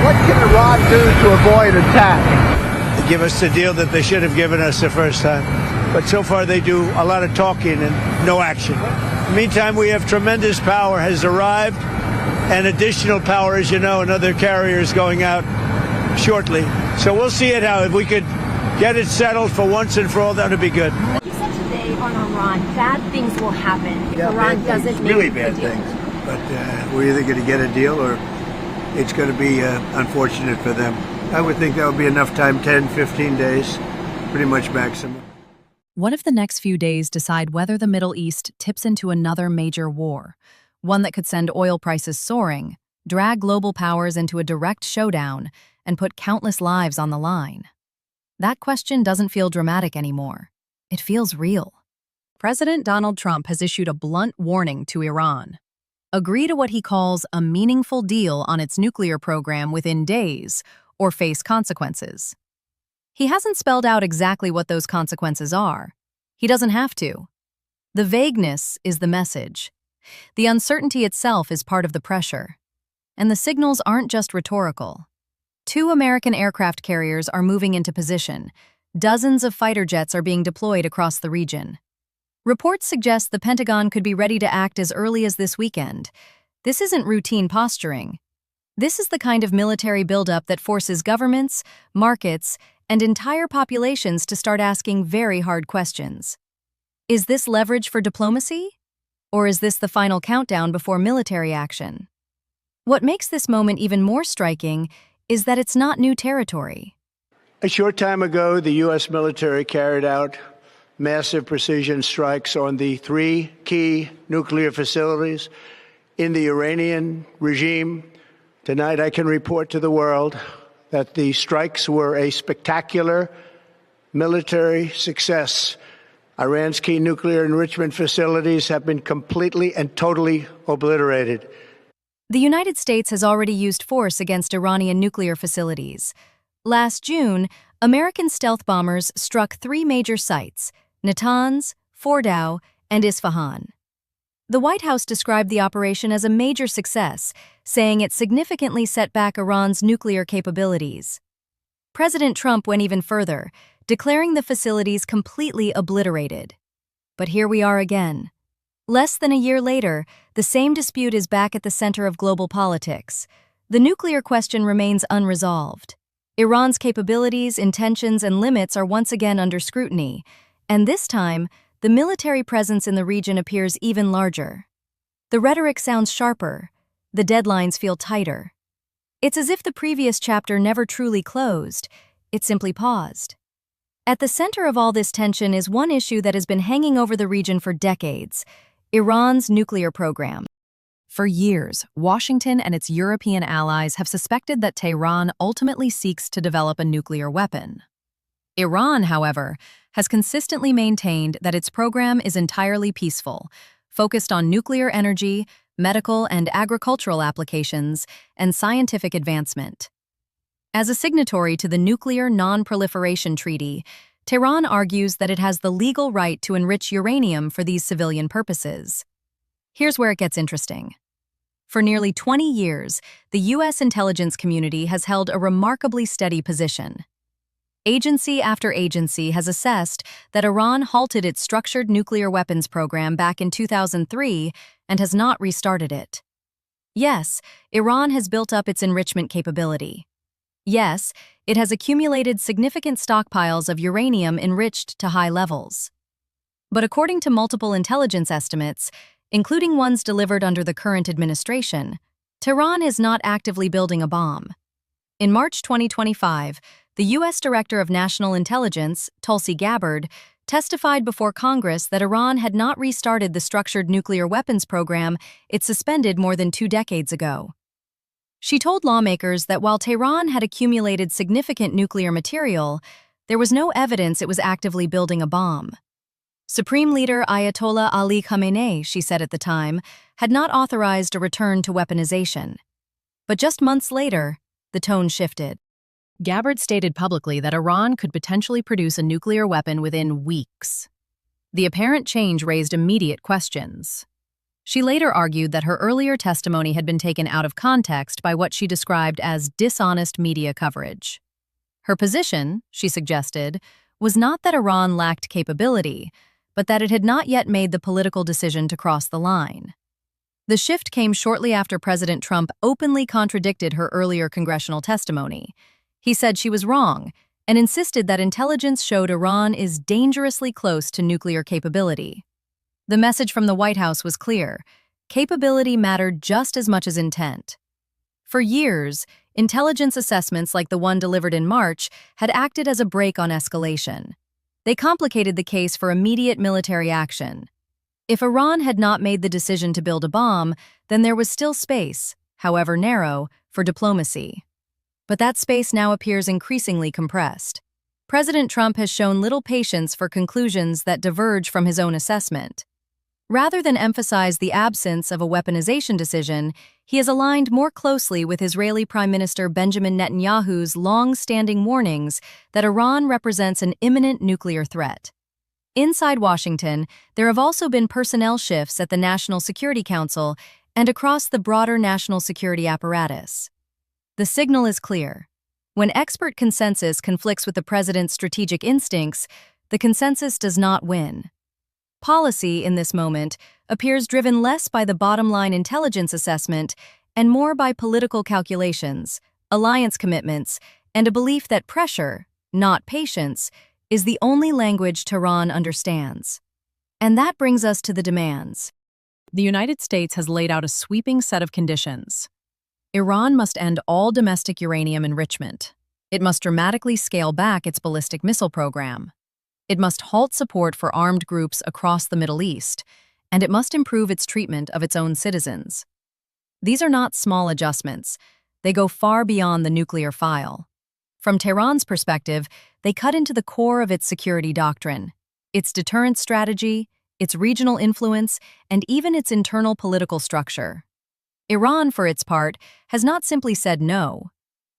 What can Iran do to avoid attack? Give us the deal that they should have given us the first time. But so far they do a lot of talking and no action. Meantime, we have tremendous power has arrived, and additional power, as you know, another carrier is going out shortly. So we'll see it how if we could get it settled for once and for all, that would be good. You said today on Iran, bad things will happen if Iran doesn't make really a bad deal. things. But we're either going to get a deal or it's going to be unfortunate for them. I would think that would be enough time, 10, 15 days, pretty much maximum. What if the next few days decide whether the Middle East tips into another major war? One that could send oil prices soaring, drag global powers into a direct showdown, and put countless lives on the line. That question doesn't feel dramatic anymore. It feels real. President Donald Trump has issued a blunt warning to Iran. Agree to what he calls a meaningful deal on its nuclear program within days, or face consequences. He hasn't spelled out exactly what those consequences are. He doesn't have to. The vagueness is the message. The uncertainty itself is part of the pressure. And the signals aren't just rhetorical. 2 American aircraft carriers are moving into position. Dozens of fighter jets are being deployed across the region. Reports suggest the Pentagon could be ready to act as early as this weekend. This isn't routine posturing. This is the kind of military buildup that forces governments, markets, and entire populations to start asking very hard questions. Is this leverage for diplomacy? Or is this the final countdown before military action? What makes this moment even more striking is that it's not new territory. A short time ago, the U.S. military carried out massive precision strikes on the 3 key nuclear facilities in the Iranian regime. Tonight, I can report to the world that the strikes were a spectacular military success. Iran's key nuclear enrichment facilities have been completely and totally obliterated. The United States has already used force against Iranian nuclear facilities. Last June, American stealth bombers struck 3 major sites: Natanz, Fordow, and Isfahan. The White House described the operation as a major success, saying it significantly set back Iran's nuclear capabilities. President Trump went even further, declaring the facilities completely obliterated. But here we are again. Less than a year later, the same dispute is back at the center of global politics. The nuclear question remains unresolved. Iran's capabilities, intentions, and limits are once again under scrutiny, and this time, the military presence in the region appears even larger. The rhetoric sounds sharper, the deadlines feel tighter. It's as if the previous chapter never truly closed, it simply paused. At the center of all this tension is one issue that has been hanging over the region for decades: Iran's nuclear program. For years, Washington and its European allies have suspected that Tehran ultimately seeks to develop a nuclear weapon. Iran, however, has consistently maintained that its program is entirely peaceful, focused on nuclear energy, medical and agricultural applications, and scientific advancement. As a signatory to the Nuclear Non-Proliferation Treaty, Tehran argues that it has the legal right to enrich uranium for these civilian purposes. Here's where it gets interesting. For nearly 20 years, the U.S. intelligence community has held a remarkably steady position. Agency after agency has assessed that Iran halted its structured nuclear weapons program back in 2003 and has not restarted it. Yes, Iran has built up its enrichment capability. Yes, it has accumulated significant stockpiles of uranium enriched to high levels. But according to multiple intelligence estimates, including ones delivered under the current administration, Tehran is not actively building a bomb. In March 2025, the U.S. Director of National Intelligence, Tulsi Gabbard, testified before Congress that Iran had not restarted the structured nuclear weapons program it suspended more than 2 decades ago. She told lawmakers that while Tehran had accumulated significant nuclear material, there was no evidence it was actively building a bomb. Supreme Leader Ayatollah Ali Khamenei, she said at the time, had not authorized a return to weaponization. But just months later, the tone shifted. Gabbard stated publicly that Iran could potentially produce a nuclear weapon within weeks. The apparent change raised immediate questions. She later argued that her earlier testimony had been taken out of context by what she described as dishonest media coverage. Her position, she suggested, was not that Iran lacked capability, but that it had not yet made the political decision to cross the line. The shift came shortly after President Trump openly contradicted her earlier congressional testimony. He said she was wrong and insisted that intelligence showed Iran is dangerously close to nuclear capability. The message from the White House was clear: capability mattered just as much as intent. For years, intelligence assessments like the one delivered in March had acted as a brake on escalation. They complicated the case for immediate military action. If Iran had not made the decision to build a bomb, then there was still space, however narrow, for diplomacy. But that space now appears increasingly compressed. President Trump has shown little patience for conclusions that diverge from his own assessment. Rather than emphasize the absence of a weaponization decision, he has aligned more closely with Israeli Prime Minister Benjamin Netanyahu's long-standing warnings that Iran represents an imminent nuclear threat. Inside Washington, there have also been personnel shifts at the National Security Council and across the broader national security apparatus. The signal is clear. When expert consensus conflicts with the president's strategic instincts, the consensus does not win. Policy, in this moment, appears driven less by the bottom-line intelligence assessment and more by political calculations, alliance commitments, and a belief that pressure, not patience, is the only language Tehran understands. And that brings us to the demands. The United States has laid out a sweeping set of conditions. Iran must end all domestic uranium enrichment. It must dramatically scale back its ballistic missile program. It must halt support for armed groups across the Middle East, and it must improve its treatment of its own citizens. These are not small adjustments. They go far beyond the nuclear file. From Tehran's perspective, they cut into the core of its security doctrine, its deterrence strategy, its regional influence, and even its internal political structure. Iran, for its part, has not simply said no.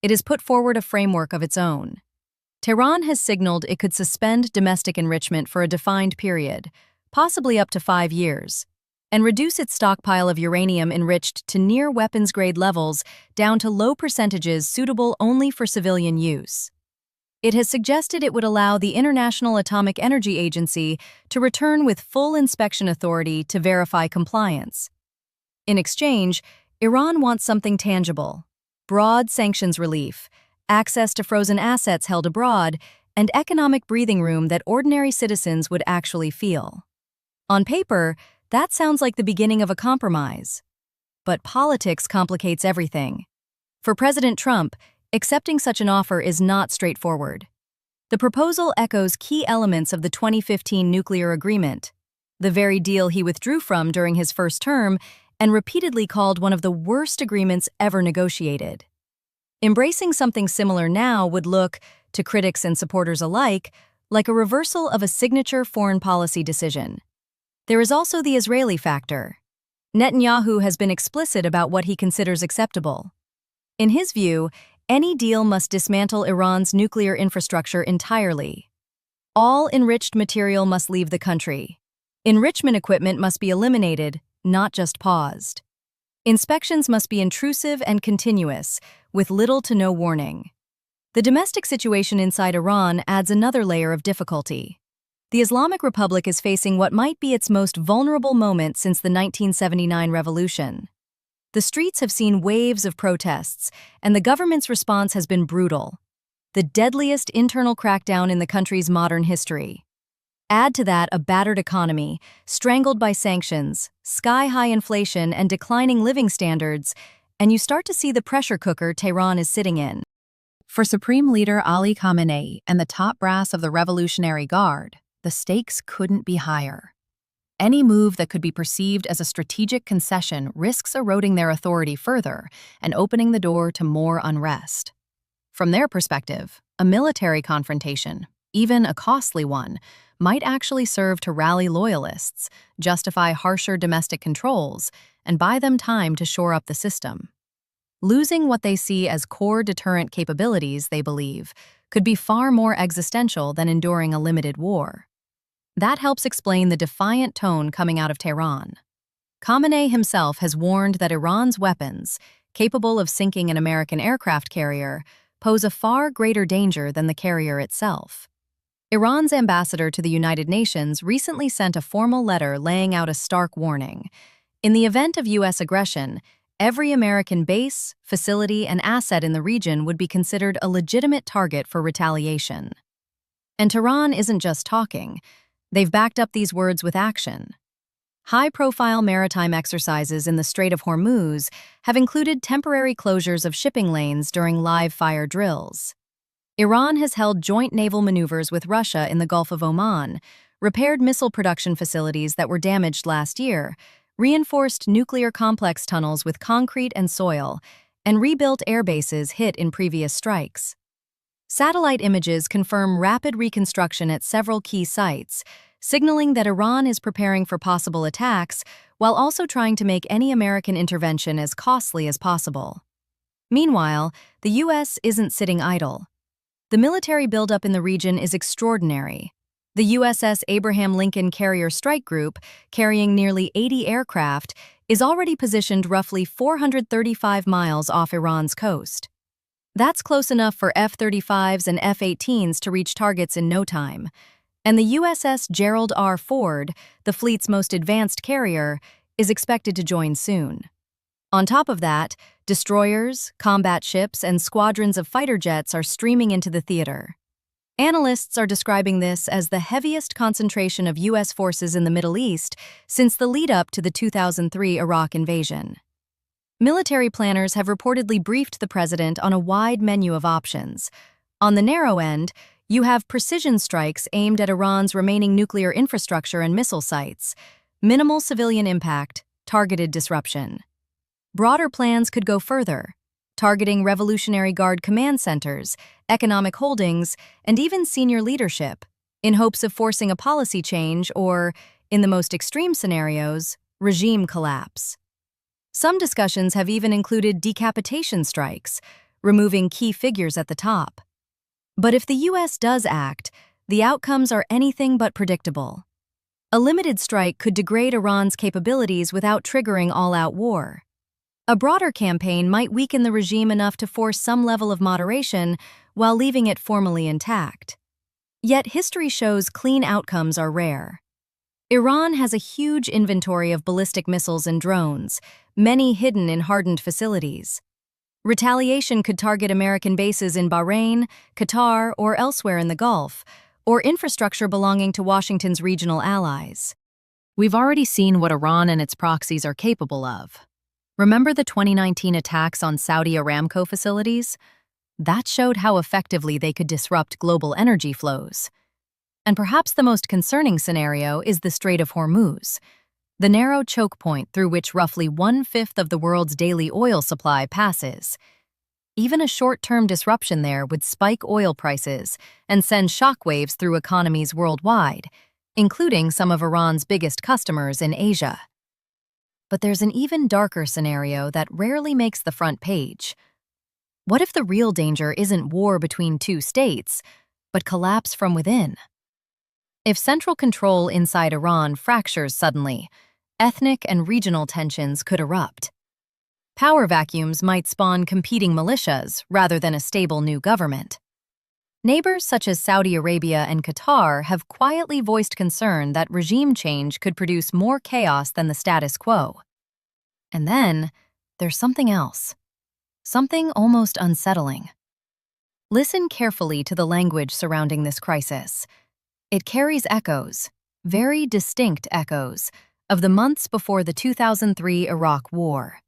It has put forward a framework of its own. Tehran has signaled it could suspend domestic enrichment for a defined period, possibly up to 5 years, and reduce its stockpile of uranium enriched to near weapons-grade levels down to low percentages suitable only for civilian use. It has suggested it would allow the International Atomic Energy Agency to return with full inspection authority to verify compliance. In exchange, Iran wants something tangible: broad sanctions relief, access to frozen assets held abroad, and economic breathing room that ordinary citizens would actually feel. On paper, that sounds like the beginning of a compromise. But politics complicates everything. For President Trump, accepting such an offer is not straightforward. The proposal echoes key elements of the 2015 nuclear agreement, the very deal he withdrew from during his first term and repeatedly called one of the worst agreements ever negotiated. Embracing something similar now would look, to critics and supporters alike, like a reversal of a signature foreign policy decision. There is also the Israeli factor. Netanyahu has been explicit about what he considers acceptable. In his view, any deal must dismantle Iran's nuclear infrastructure entirely. All enriched material must leave the country. Enrichment equipment must be eliminated, not just paused. Inspections must be intrusive and continuous, with little to no warning. The domestic situation inside Iran adds another layer of difficulty. The Islamic Republic is facing what might be its most vulnerable moment since the 1979 revolution. The streets have seen waves of protests, and the government's response has been brutal, the deadliest internal crackdown in the country's modern history. Add to that a battered economy, strangled by sanctions, sky-high inflation, and declining living standards, and you start to see the pressure cooker Tehran is sitting in. For Supreme Leader Ali Khamenei and the top brass of the Revolutionary Guard, the stakes couldn't be higher. Any move that could be perceived as a strategic concession risks eroding their authority further and opening the door to more unrest. From their perspective, a military confrontation, even a costly one, might actually serve to rally loyalists, justify harsher domestic controls, and buy them time to shore up the system. Losing what they see as core deterrent capabilities, they believe, could be far more existential than enduring a limited war. That helps explain the defiant tone coming out of Tehran. Khamenei himself has warned that Iran's weapons, capable of sinking an American aircraft carrier, pose a far greater danger than the carrier itself. Iran's ambassador to the United Nations recently sent a formal letter laying out a stark warning. In the event of U.S. aggression, every American base, facility, and asset in the region would be considered a legitimate target for retaliation. And Tehran isn't just talking. They've backed up these words with action. High-profile maritime exercises in the Strait of Hormuz have included temporary closures of shipping lanes during live-fire drills. Iran has held joint naval maneuvers with Russia in the Gulf of Oman, repaired missile production facilities that were damaged last year, reinforced nuclear complex tunnels with concrete and soil, and rebuilt air bases hit in previous strikes. Satellite images confirm rapid reconstruction at several key sites, signaling that Iran is preparing for possible attacks while also trying to make any American intervention as costly as possible. Meanwhile, the U.S. isn't sitting idle. The military buildup in the region is extraordinary. The USS Abraham Lincoln Carrier Strike Group, carrying nearly 80 aircraft, is already positioned roughly 435 miles off Iran's coast. That's close enough for F-35s and F-18s to reach targets in no time. And the USS Gerald R. Ford, the fleet's most advanced carrier, is expected to join soon. On top of that, destroyers, combat ships, and squadrons of fighter jets are streaming into the theater. Analysts are describing this as the heaviest concentration of U.S. forces in the Middle East since the lead-up to the 2003 Iraq invasion. Military planners have reportedly briefed the president on a wide menu of options. On the narrow end, you have precision strikes aimed at Iran's remaining nuclear infrastructure and missile sites, minimal civilian impact, targeted disruption. Broader plans could go further, targeting Revolutionary Guard command centers, economic holdings, and even senior leadership, in hopes of forcing a policy change or, in the most extreme scenarios, regime collapse. Some discussions have even included decapitation strikes, removing key figures at the top. But if the U.S. does act, the outcomes are anything but predictable. A limited strike could degrade Iran's capabilities without triggering all-out war. A broader campaign might weaken the regime enough to force some level of moderation while leaving it formally intact. Yet history shows clean outcomes are rare. Iran has a huge inventory of ballistic missiles and drones, many hidden in hardened facilities. Retaliation could target American bases in Bahrain, Qatar, or elsewhere in the Gulf, or infrastructure belonging to Washington's regional allies. We've already seen what Iran and its proxies are capable of. Remember the 2019 attacks on Saudi Aramco facilities? That showed how effectively they could disrupt global energy flows. And perhaps the most concerning scenario is the Strait of Hormuz, the narrow choke point through which roughly 1/5 of the world's daily oil supply passes. Even a short-term disruption there would spike oil prices and send shockwaves through economies worldwide, including some of Iran's biggest customers in Asia. But there's an even darker scenario that rarely makes the front page. What if the real danger isn't war between two states, but collapse from within? If central control inside Iran fractures suddenly, ethnic and regional tensions could erupt. Power vacuums might spawn competing militias rather than a stable new government. Neighbors such as Saudi Arabia and Qatar have quietly voiced concern that regime change could produce more chaos than the status quo. And then, there's something else. Something almost unsettling. Listen carefully to the language surrounding this crisis. It carries echoes, very distinct echoes, of the months before the 2003 Iraq War.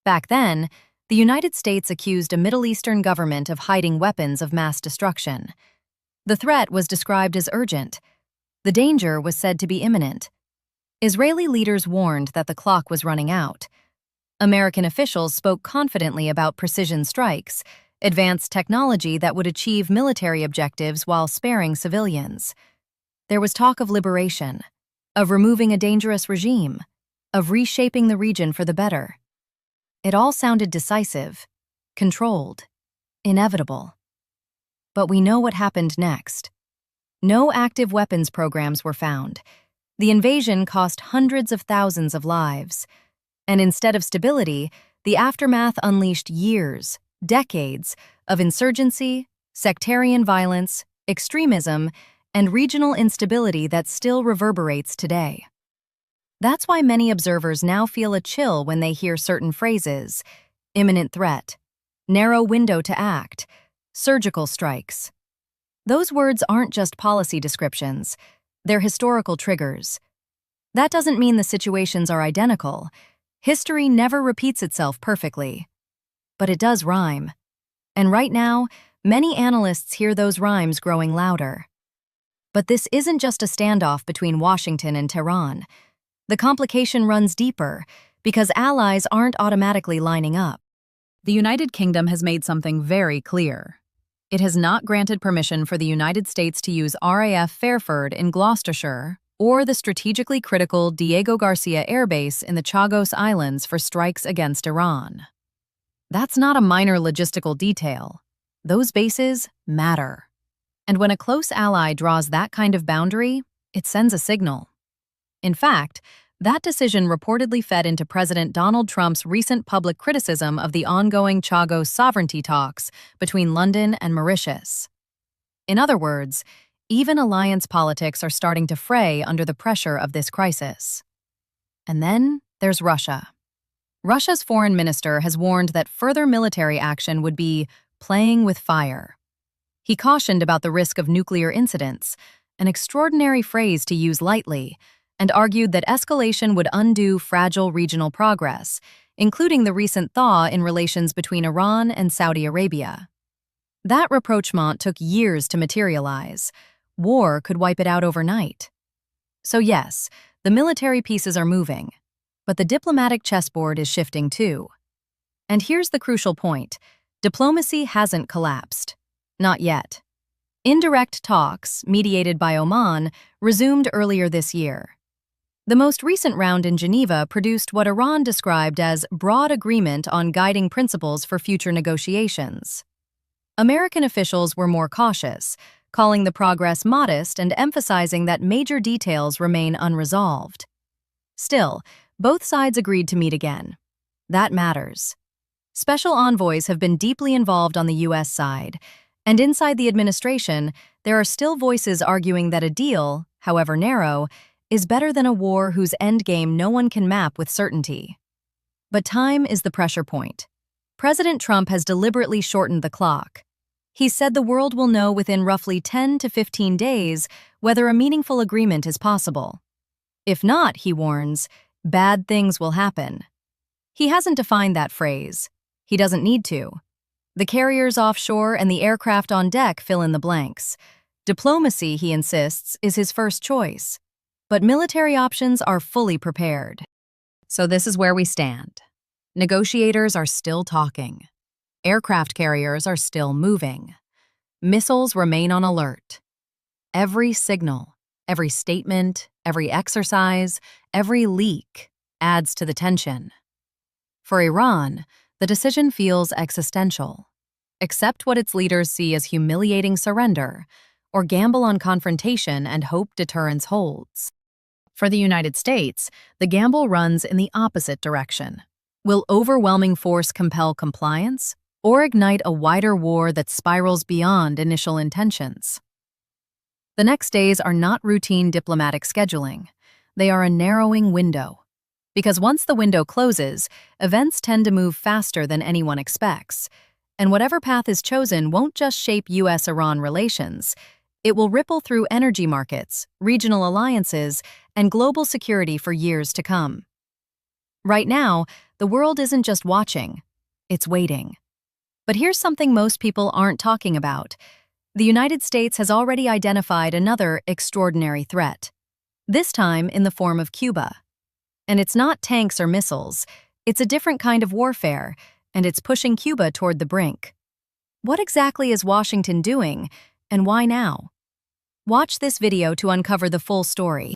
Back then, the United States accused a Middle Eastern government of hiding weapons of mass destruction. The threat was described as urgent. The danger was said to be imminent. Israeli leaders warned that the clock was running out. American officials spoke confidently about precision strikes, advanced technology that would achieve military objectives while sparing civilians. There was talk of liberation, of removing a dangerous regime, of reshaping the region for the better. It all sounded decisive, controlled, inevitable. But we know what happened next. No active weapons programs were found. The invasion cost hundreds of thousands of lives. And instead of stability, the aftermath unleashed years, decades of insurgency, sectarian violence, extremism, and regional instability that still reverberates today. That's why many observers now feel a chill when they hear certain phrases: imminent threat, narrow window to act, surgical strikes. Those words aren't just policy descriptions, they're historical triggers. That doesn't mean the situations are identical. History never repeats itself perfectly. But it does rhyme. And right now, many analysts hear those rhymes growing louder. But this isn't just a standoff between Washington and Tehran. The complication runs deeper because allies aren't automatically lining up. The United Kingdom has made something very clear. It has not granted permission for the United States to use RAF Fairford in Gloucestershire or the strategically critical Diego Garcia Air Base in the Chagos Islands for strikes against Iran. That's not a minor logistical detail. Those bases matter. And when a close ally draws that kind of boundary, it sends a signal. In fact, that decision reportedly fed into President Donald Trump's recent public criticism of the ongoing Chagos sovereignty talks between London and Mauritius. In other words, even alliance politics are starting to fray under the pressure of this crisis. And then there's Russia. Russia's foreign minister has warned that further military action would be playing with fire. He cautioned about the risk of nuclear incidents, an extraordinary phrase to use lightly, and argued that escalation would undo fragile regional progress, including the recent thaw in relations between Iran and Saudi Arabia. That rapprochement took years to materialize. War could wipe it out overnight. So yes, the military pieces are moving, but the diplomatic chessboard is shifting too. And here's the crucial point: diplomacy hasn't collapsed. Not yet. Indirect talks, mediated by Oman, resumed earlier this year. The most recent round in Geneva produced what Iran described as broad agreement on guiding principles for future negotiations. American officials were more cautious, calling the progress modest and emphasizing that major details remain unresolved. Still, both sides agreed to meet again. That matters. Special envoys have been deeply involved on the U.S. side, and inside the administration, there are still voices arguing that a deal, however narrow, is better than a war whose endgame no one can map with certainty. But time is the pressure point. President Trump has deliberately shortened the clock. He said the world will know within roughly 10 to 15 days whether a meaningful agreement is possible. If not, he warns, bad things will happen. He hasn't defined that phrase. He doesn't need to. The carriers offshore and the aircraft on deck fill in the blanks. Diplomacy, he insists, is his first choice. But military options are fully prepared. So this is where we stand. Negotiators are still talking. Aircraft carriers are still moving. Missiles remain on alert. Every signal, every statement, every exercise, every leak adds to the tension. For Iran, the decision feels existential. Accept what its leaders see as humiliating surrender, or gamble on confrontation and hope deterrence holds. For the United States, the gamble runs in the opposite direction. Will overwhelming force compel compliance, or ignite a wider war that spirals beyond initial intentions? The next days are not routine diplomatic scheduling. They are a narrowing window. Because once the window closes, events tend to move faster than anyone expects. And whatever path is chosen won't just shape U.S.-Iran relations. It will ripple through energy markets, regional alliances, and global security for years to come. Right now, the world isn't just watching, it's waiting. But here's something most people aren't talking about. The United States has already identified another extraordinary threat, this time in the form of Cuba. And it's not tanks or missiles, it's a different kind of warfare, and it's pushing Cuba toward the brink. What exactly is Washington doing, and why now? Watch this video to uncover the full story.